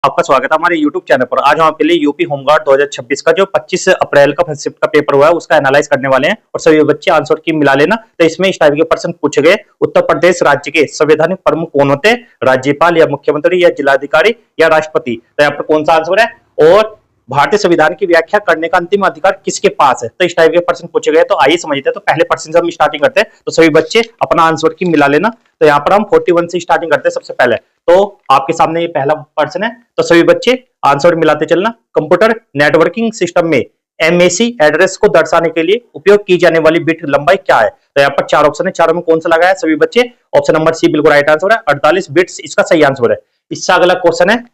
आपका स्वागत है हमारे YouTube चैनल पर। आज हम आपके लिए यूपी होमगार्ड 2026 का जो 25 अप्रैल का फर्स्ट शिफ्ट का पेपर हुआ है उसका एनालाइज करने वाले हैं और सभी बच्चे आंसर की मिला लेना। तो इसमें इस टाइप के प्रश्न पूछे गए। उत्तर प्रदेश राज्य के संवैधानिक प्रमुख कौन होते हैं? राज्यपाल या मुख्यमंत्री या जिलाधिकारी या राष्ट्रपति? तो यहाँ पर कौन सा आंसर है? और भारतीय संविधान की व्याख्या करने का अंतिम अधिकार किसके पास है? तो इस टाइप के प्रश्न पूछे गए। तो आइए समझते हैं। तो पहले प्रश्न से हम स्टार्टिंग करते हैं, तो सभी बच्चे अपना आंसर की मिला लेना। तो यहाँ पर हम 41 से स्टार्टिंग करते हैं सबसे पहले। तो आपके सामने ये पहला प्रश्न है, तो सभी बच्चे आंसर मिलाते चलना। कंप्यूटर नेटवर्किंग सिस्टम में एमएसी एड्रेस को दर्शाने के लिए उपयोग की जाने वाली बिट लंबाई क्या है? तो यहाँ पर चार ऑप्शन है, चारों में कौन सा लगा है सभी बच्चे? ऑप्शन नंबर सी बिल्कुल राइट आंसर है, 48 बिट्स इसका सही आंसर है। इससे अगला क्वेश्चन है,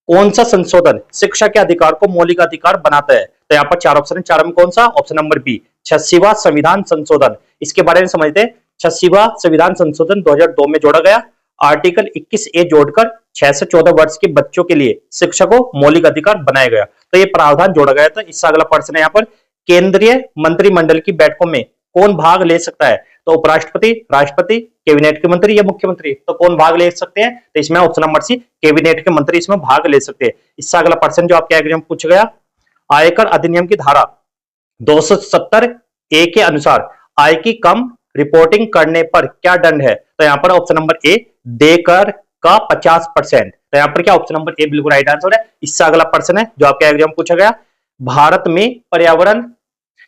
कौन सा संशोधन शिक्षा के अधिकार को मौलिक अधिकार बनाता है? तो यहाँ पर चार ऑप्शन है, चारों में कौन सा? ऑप्शन नंबर बी 86वां संविधान संशोधन। इसके बारे में समझते हैं। 86वां संविधान संशोधन 2002 में जोड़ा गया। आर्टिकल 21A जोड़कर 6 से 14 वर्ष के बच्चों के लिए शिक्षा को मौलिक अधिकार बनाया गया। तो ये प्रावधान जोड़ा गया था। इससे अगला प्रश्न है यहाँ पर, केंद्रीय मंत्रिमंडल की बैठकों में कौन भाग ले सकता है? तो उपराष्ट्रपति, राष्ट्रपति, कैबिनेट के मंत्री या मुख्यमंत्री? तो कौन भाग ले सकते हैं? तो इसमें ऑप्शन नंबर सी कैबिनेट के मंत्री इसमें भाग ले सकते हैं। इससे अगला प्रश्न जो आपके एग्जाम पूछ गया, आयकर अधिनियम की धारा 270A के अनुसार आय की कम रिपोर्टिंग करने पर क्या दंड है? तो यहाँ पर ऑप्शन नंबर ए देकर का 50%। तो यहाँ पर क्या ऑप्शन नंबर ए बिल्कुल राइट आंसर है। इससे अगला प्रश्न है जो आपके एग्जाम पूछा गया, भारत में पर्यावरण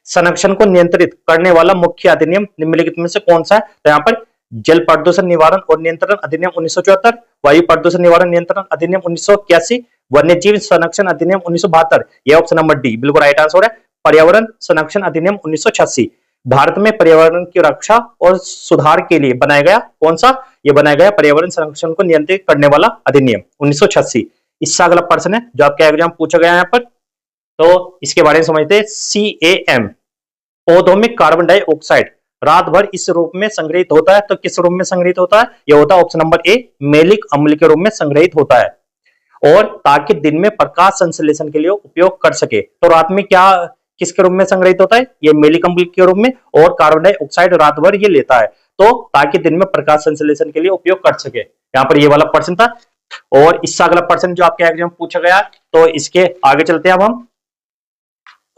संरक्षण को नियंत्रित करने वाला मुख्य अधिनियम निम्नलिखित में से कौन सा है? तो यहाँ पर जल प्रदूषण निवारण और नियंत्रण अधिनियम 1974, वायु प्रदूषण निवारण नियंत्रण अधिनियम 1981, वन्य जीव संरक्षण अधिनियम 1972। यह ऑप्शन नंबर डी बिल्कुल राइट आंसर है, पर्यावरण संरक्षण अधिनियम 1986। भारत में पर्यावरण की रक्षा और सुधार के लिए बनाया गया कौन सा? यह बनाया गया पर्यावरण संरक्षण को नियंत्रित करने वाला अधिनियम 1986। इससे अगला प्रश्न है जो आपके एग्जाम पूछा गया है यहाँ पर, तो इसके बारे में समझते हैं। CAM पौधों में कार्बन डाइऑक्साइड रात भर इस रूप में संग्रहित होता है। तो किस रूप में संग्रहित होता है? यह होता है ऑप्शन नंबर ए मेलिक अम्ल के रूप में संग्रहित होता है, और ताकि दिन में प्रकाश संश्लेषण के लिए उपयोग कर सके। तो रात में क्या किसके रूप में संग्रहित होता है? ये मेलिक अम्ल के रूप में, और कार्बन डाइऑक्साइड रात भर ये लेता है, तो ताकि दिन में प्रकाश संश्लेषण के लिए उपयोग कर सके। यहाँ पर ये वाला प्रश्न था। और इससे अगला प्रश्न जो आपके एग्जाम पूछा गया, तो इसके आगे चलते हैं अब हम।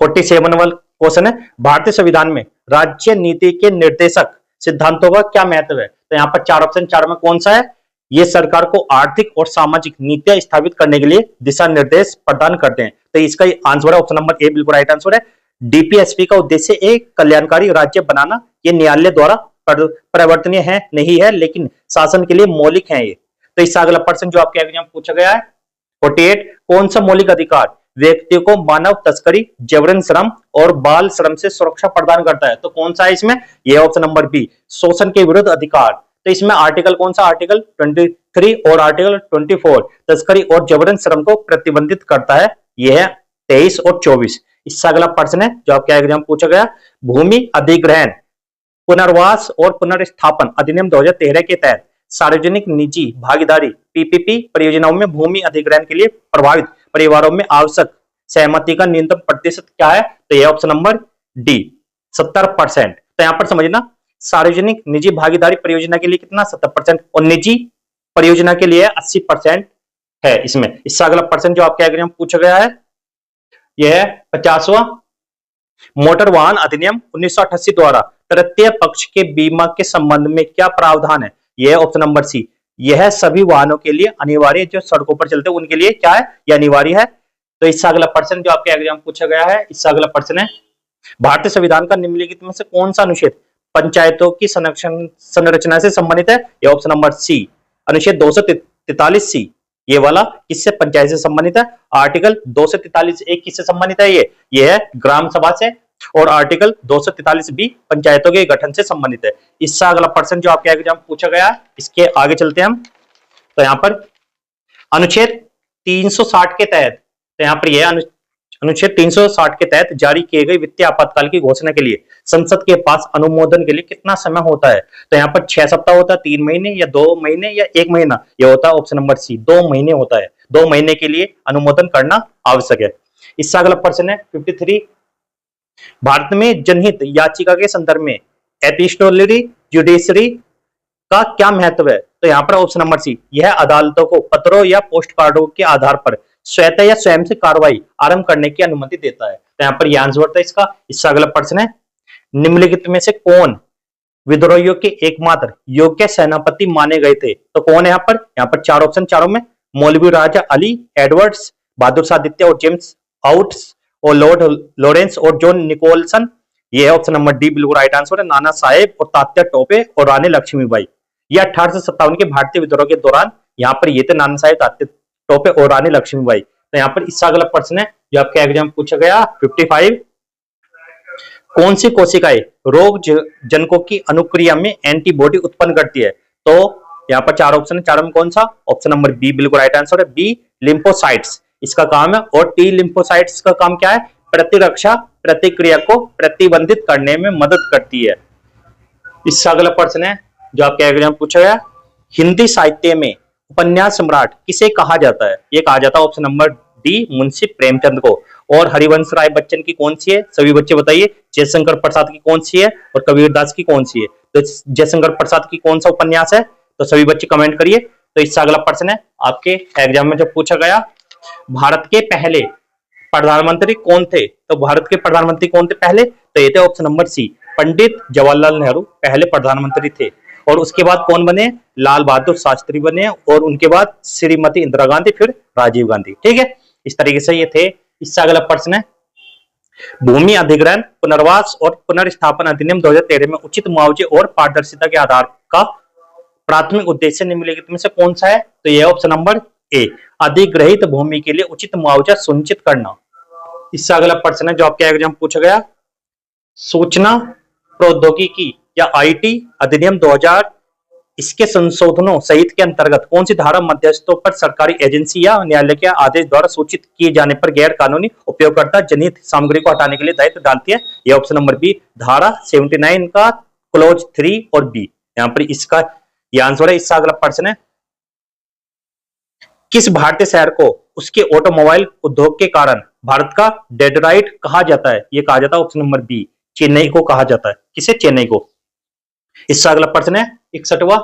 47 वाला क्वेश्चन है, भारतीय संविधान में राज्य नीति के निर्देशक सिद्धांतों का क्या महत्व है? तो यहाँ पर चार ऑप्शन, चार में कौन सा है? ये सरकार को आर्थिक और सामाजिक नीतियां स्थापित करने के लिए दिशा निर्देश प्रदान करते हैं। तो इसका आंसर है ऑप्शन नंबर ए बिल्कुल राइट आंसर है। डीपीएसपी का उद्देश्य एक कल्याणकारी राज्य बनाना। ये न्यायालय द्वारा परिवर्तनीय है नहीं है, लेकिन शासन के लिए मौलिक है ये। तो इससे अगला प्रश्न जो आपके एग्जाम पूछा गया है, 48 कौन सा मौलिक अधिकार व्यक्ति को मानव तस्करी, जबरन श्रम और बाल श्रम से सुरक्षा प्रदान करता है? तो कौन सा है इसमें? यह ऑप्शन नंबर बी शोषण के विरुद्ध अधिकार। तो इसमें आर्टिकल कौन सा? आर्टिकल 23 और आर्टिकल 24 तस्करी और जबरन श्रम को प्रतिबंधित करता है। यह है 23 और 24। इससे अगला प्रश्न है जो आपके एग्जाम पूछा गया, भूमि अधिग्रहण, पुनर्वास और पुनर्स्थापन अधिनियम 2013 के तहत सार्वजनिक निजी भागीदारी पीपीपी परियोजनाओं में भूमि अधिग्रहण के लिए प्रभावित परिवारों में आवश्यक सहमति का न्यूनतम प्रतिशत क्या है? तो यह ऑप्शन नंबर डी 70%। तो यहां पर समझना, सार्वजनिक निजी भागीदारी परियोजना के लिए कितना? 70%, और निजी परियोजना के लिए 80% है इसमें। इससे अगला प्रश्न जो आपके एग्जाम पूछा गया है, यह है 50वां मोटर वाहन अधिनियम 1988 द्वारा तृतीय पक्ष के बीमा के संबंध में क्या प्रावधान है? यह ऑप्शन नंबर सी, यह सभी वाहनों के लिए अनिवार्य, जो सड़कों पर चलते हैं उनके लिए क्या है? यह अनिवार्य है। तो इससे अगला प्रश्न जो आपके एग्जाम पूछा गया है, इससे अगला प्रश्न है, भारतीय संविधान का निम्नलिखित में से कौन सा अनुच्छेद पंचायतों की संरचना से संबंधित है? यह ऑप्शन नंबर सी अनुच्छेद 243C। ये वाला किससे? पंचायत से संबंधित है। आर्टिकल 243A किससे संबंधित है? ये है ग्राम सभा से, और आर्टिकल 243B पंचायतों के गठन से संबंधित है। इससे अगला प्रश्न जो आपके एग्जाम पूछा गया है, इसके आगे चलते हैं हम। तो यहाँ पर अनुच्छेद 360 के तहत, तो यहाँ पर यह अनुच्छेद 360 के तहत जारी किए गए वित्तीय आपातकाल की घोषणा के लिए संसद के पास अनुमोदन के लिए कितना समय होता है? तो यहाँ पर 6 सप्ताह होता है, 3 महीने या 2 महीने या 1 महीना? यह होता है ऑप्शन नंबर सी 2 महीने होता है। 2 महीने के लिए अनुमोदन करना आवश्यक है। इससे अगला प्रश्न है 53, भारत में जनहित याचिका के संदर्भ में एपिस्टोलरी जुडिशरी का क्या महत्व है? तो यहाँ पर ऑप्शन नंबर सी, यह अदालतों को पत्रों या पोस्ट कार्डों के आधार पर स्वतः या स्वयं से कार्रवाई आरंभ करने की अनुमति देता है। तो यहाँ पर यह आंसर होता है इसका। इससे अगला प्रश्न है, निम्नलिखित में से कौन विद्रोहियों के एकमात्र योग्य सेनापति माने गए थे? तो कौन है यहाँ पर चार ऑप्शन, चारों में मौलवी राजा अली, एडवर्ड्स, बहादुर शाह द्वितीय और जेम्स आउट्स और लॉर्ड लॉरेंस और जॉन निकोलसन। ये है ऑप्शन नंबर डी, बिल्कुल राइट आंसर है। नाना साहेब और तात्या टोपे और रानी लक्ष्मीबाई, ये 1857 के भारतीय विद्रोह के दौरान यहाँ पर ये थे, नाना साहेब, तात्या टोपे और रानी लक्ष्मीबाई। तो यहाँ पर इससे अगला प्रश्न है जो आपके एग्जाम पूछा गया 55, कौन सी कोशिकाएं रोग जनकों की अनुक्रिया में एंटीबॉडी उत्पन्न करती है? तो यहाँ पर चार ऑप्शन है, चारों में कौन सा? ऑप्शन नंबर बी बिल्कुल राइट आंसर है। बी लिम्फोसाइट्स इसका काम है, और टी लिम्फोसाइट्स का काम क्या है? प्रतिरक्षा प्रतिक्रिया को प्रतिबंधित करने में मदद करती है। इससे अगला प्रश्न है जो आपके एग्जाम पूछा गया, हिंदी साहित्य में उपन्यास सम्राट किसे कहा जाता है? ये कहा जाता है option number D, Munshi Premchand को। और हरिवंश राय बच्चन की कौन सी है? सभी बच्चे बताइए। जयशंकर प्रसाद की कौन सी है? और कबीरदास की कौन सी है? तो जयशंकर प्रसाद की कौन सा उपन्यास है? तो सभी बच्चे कमेंट करिए। तो इससे अगला प्रश्न है आपके एग्जाम में जो पूछा गया, भारत के पहले प्रधानमंत्री कौन थे? तो भारत के प्रधानमंत्री कौन थे पहले? तो ये थे option number C, Pandit Jawaharlal Nehru पहले प्रधानमंत्री थे। और उसके बाद कौन बने? लाल बहादुर शास्त्री बने, और उनके बाद श्रीमती इंदिरा गांधी, फिर राजीव गांधी। ठीक है, इस तरीके से ये थे। इससे अगला प्रश्न है, भूमि अधिग्रहण, पुनर्वास और पुनर्स्थापन अधिनियम 2013 में उचित मुआवजे और पारदर्शिता के आधार का प्राथमिक उद्देश्य निम्नलिखित में से कौन सा है? तो यह ऑप्शन नंबर ए, अधिग्रहित भूमि के लिए उचित मुआवजा सुनिश्चित करना। इससे अगला प्रश्न है जो आपके एग्जाम पूछा गया, सूचना प्रौद्योगिकी या आईटी अधिनियम 2000 इसके संशोधनों सहित के अंतर्गत कौन सी धारा मध्यस्थों पर सरकारी एजेंसी या न्यायालय के आदेश द्वारा सूचित किए जाने पर गैर कानूनी उपयोगकर्ता जनित सामग्री को हटाने के लिए दायित्व डालती है? यह ऑप्शन नंबर बी, धारा 79 का क्लोज 3 और बी। यहाँ पर इसका यह आंसर है। इससे अगला प्रश्न है, किस भारतीय शहर को उसके ऑटोमोबाइल उद्योग के कारण भारत का डेट्रॉइट कहा जाता है? यह कहा जाता है ऑप्शन नंबर बी, चेन्नई को कहा जाता है। किसे? चेन्नई को। इससे अगला प्रश्न है 61वां,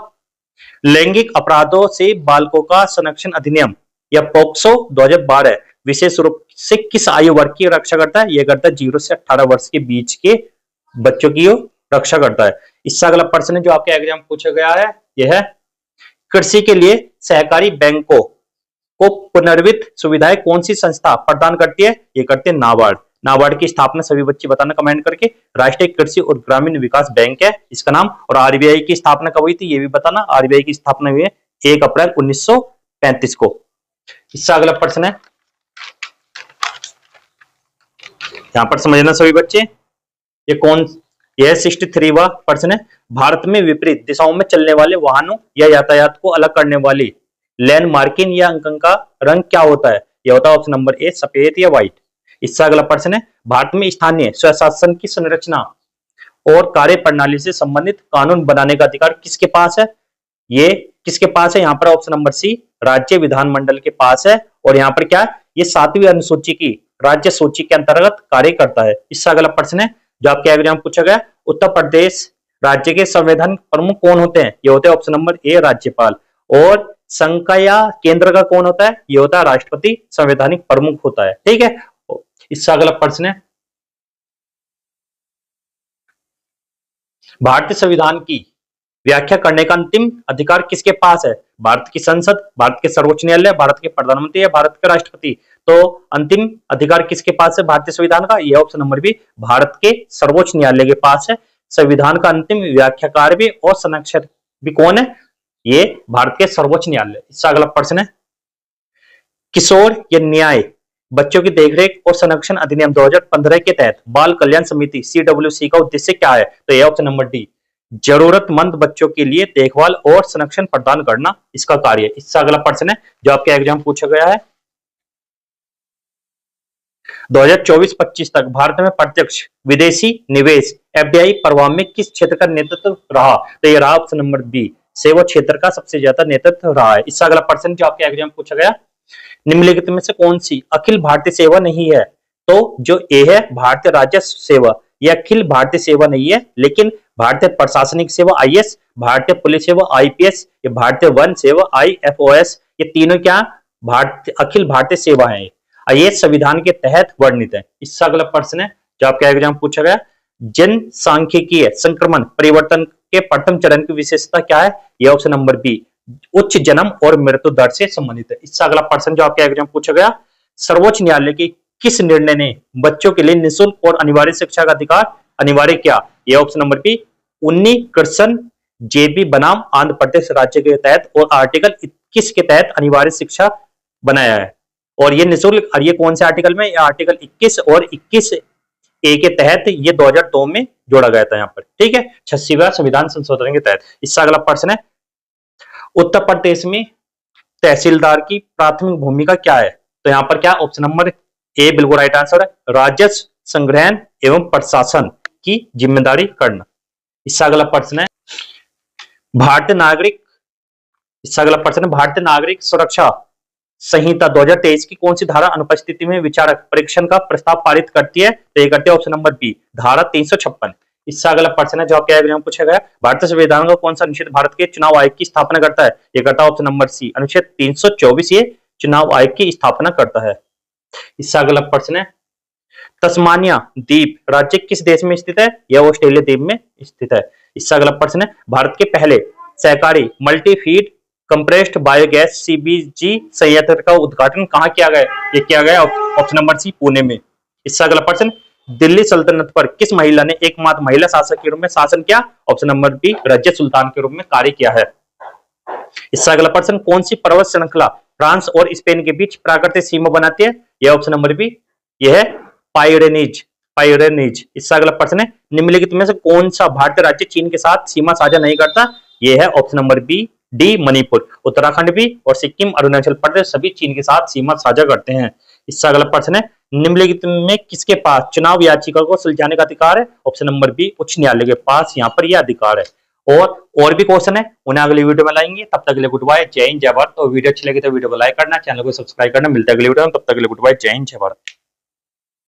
लैंगिक अपराधों से बालकों का संरक्षण अधिनियम या पोक्सो 2012 विशेष रूप से किस आयु वर्ग की रक्षा करता है? यह करता है 0 से 18 वर्ष के बीच के बच्चों की रक्षा करता है। इससे अगला प्रश्न है जो आपके एग्जाम पूछा गया है, यह है कृषि के लिए सहकारी बैंकों को पुनर्वित्त सुविधाएं कौन सी संस्था प्रदान करती है? ये करते हैं नाबार्ड। नाबार्ड की स्थापना सभी बच्चे बताना कमेंट करके। राष्ट्रीय कृषि और ग्रामीण विकास बैंक है इसका नाम। और आरबीआई की स्थापना कब हुई थी ये भी बताना। आरबीआई की स्थापना हुई है 1 अप्रैल 1935 को। इससे अगला प्रश्न है, यहां पर समझना सभी बच्चे, यह 63वां प्रश्न है, भारत में विपरीत दिशाओं में चलने वाले वाहनों या यातायात को अलग करने वाली लेन मार्किंग या अंकन का रंग क्या होता है? यह होता है ऑप्शन नंबर ए, सफेद या व्हाइट। इससे अगला प्रश्न है, भारत में स्थानीय स्वशासन की संरचना और कार्य प्रणाली से संबंधित कानून बनाने का अधिकार किसके पास है? ये किसके पास है? यहाँ पर ऑप्शन नंबर सी, राज्य विधानमंडल के पास है। और यहाँ पर क्या है? ये 7वीं अनुसूची की राज्य सूची के अंतर्गत कार्य करता है। इससे अगला प्रश्न है जो आपके एग्जाम पूछा गया, उत्तर प्रदेश राज्य के संवैधानिक प्रमुख कौन होते हैं? ये होते हैं ऑप्शन नंबर ए, राज्यपाल। और संघ का या केंद्र का कौन होता है? ये होता है राष्ट्रपति, संवैधानिक प्रमुख होता है। ठीक है, इससे अगला प्रश्न है, भारतीय संविधान की व्याख्या करने का अंतिम अधिकार किसके पास है? भारत की संसद, भारत के सर्वोच्च न्यायालय, भारत के प्रधानमंत्री या भारत के राष्ट्रपति? तो अंतिम अधिकार किसके पास है भारतीय संविधान का? यह ऑप्शन नंबर बी, भारत के सर्वोच्च न्यायालय के पास है। संविधान का अंतिम व्याख्याकार भी और संरक्षक भी कौन है? ये भारत के सर्वोच्च न्यायालय। इससे अगला प्रश्न है, किशोर या न्याय बच्चों की देखरेख और संरक्षण अधिनियम 2015 के तहत बाल कल्याण समिति CWC का उद्देश्य क्या है? तो यह ऑप्शन नंबर डी, जरूरतमंद बच्चों के लिए देखभाल और संरक्षण प्रदान करना इसका कार्य है। इससे अगला प्रश्न है जो आपके एग्जाम पूछा गया है, 2024-25 तक भारत में प्रत्यक्ष विदेशी निवेश FDI प्रवाह में किस क्षेत्र का नेतृत्व रहा? तो यह रहा ऑप्शन नंबर बी, सेवा क्षेत्र का सबसे ज्यादा नेतृत्व रहा है। इससे अगला प्रश्न जो आपके एग्जाम पूछा गया, निम्नलिखित में से कौन सी अखिल भारतीय सेवा नहीं है? तो जो ए है भारतीय राजस्व सेवा, ये अखिल भारतीय सेवा नहीं है, लेकिन भारतीय प्रशासनिक सेवा IAS, भारतीय पुलिस सेवा IPS, ये भारतीय वन सेवा IFOS, ये तीनों क्या भारतीय अखिल भारतीय सेवा है। ये संविधान के तहत वर्णित है। इससे अगला प्रश्न है जो आपके एग्जाम पूछा गया, जनसांख्यिकीय संक्रमण परिवर्तन के प्रथम चरण की विशेषता क्या है? यह ऑप्शन नंबर बी उच्च जन्म और मृत्यु दर से संबंधित है। इससे अगला प्रश्न जो आपके एग्जाम पूछा गया, सर्वोच्च न्यायालय के किस निर्णय ने बच्चों के लिए निःशुल्क और अनिवार्य शिक्षा का अधिकार अनिवार्य किया? यह ऑप्शन नंबर बी उन्नी कृष्ण JB बनाम आंध्र प्रदेश राज्य के तहत और आर्टिकल 21 के तहत अनिवार्य शिक्षा बनाया है। और ये निःशुल्क, और ये कौन से आर्टिकल में? आर्टिकल 21 और 21A के तहत ये 2002 में जोड़ा गया था यहाँ पर, ठीक है, 86वां संविधान संशोधन के तहत। इससे अगला प्रश्न है, उत्तर प्रदेश में तहसीलदार की प्राथमिक भूमिका क्या है? तो यहाँ पर क्या ऑप्शन नंबर ए बिल्कुल राइट आंसर है, राजस्व संग्रहण एवं प्रशासन की जिम्मेदारी करना। इससे अगला प्रश्न है, भारतीय नागरिक इससे अगला प्रश्न है, भारतीय नागरिक सुरक्षा संहिता 2023 की कौन सी धारा अनुपस्थिति में विचारक परीक्षण का प्रस्ताव पारित करती है? तो ये करती है ऑप्शन नंबर बी धारा 356। इससे अगला प्रश्न है जो आपके एग्जाम पूछा गया, भारतीय संविधान का कौन सा अनुच्छेद भारत के चुनाव आयोग की स्थापना करता है? ये करता है ऑप्शन नंबर सी अनुच्छेद 324 ये चुनाव आयोग की स्थापना करता है। इससे अगला प्रश्न है, तस्मानिया द्वीप राज्य किस देश में स्थित है? यह ऑस्ट्रेलिया द्वीप में स्थित है। इससे अगला प्रश्न है, भारत के पहले सहकारी multi feed compressed biogas CBG संयंत्र का उद्घाटन कहां किया गया? ये किया गया ऑप्शन नंबर सी पुणे में। इससे अगला प्रश्न, दिल्ली सल्तनत पर किस महिला ने एकमात्र महिला शासक के रूप में शासन किया? Option number B Razia Sultan के रूप में कार्य किया है। इससे अगला प्रश्न, कौन सी पर्वत श्रृंखला फ्रांस और स्पेन के बीच प्राकृतिक सीमा बनाती है? यह ऑप्शन नंबर बी यह है पाइरेनीज। इससे अगला प्रश्न है, निम्नलिखित में से कौन सा भारतीय राज्य चीन के साथ सीमा साझा नहीं करता? यह है option number B D Manipur. Uttarakhand भी और सिक्किम अरुणाचल प्रदेश सभी चीन के साथ सीमा साझा करते हैं। इससे अगला प्रश्न है, निम्नलिखित में किसके पास चुनाव याचिका को सुलझाने का अधिकार है? ऑप्शन नंबर बी उच्च न्यायालय के पास यहाँ पर यह अधिकार है। और भी क्वेश्चन है उन्हें अगले वीडियो में लाएंगे। तब तक के लिए गुड बाय, जय हिंद जय भारत। और वीडियो अच्छी लगी तो वीडियो को लाइक करना, चैनल को सब्सक्राइब करना। मिलता है अगले वीडियो में, तब तक के लिए गुड बाय, जय हिंद जय भारत।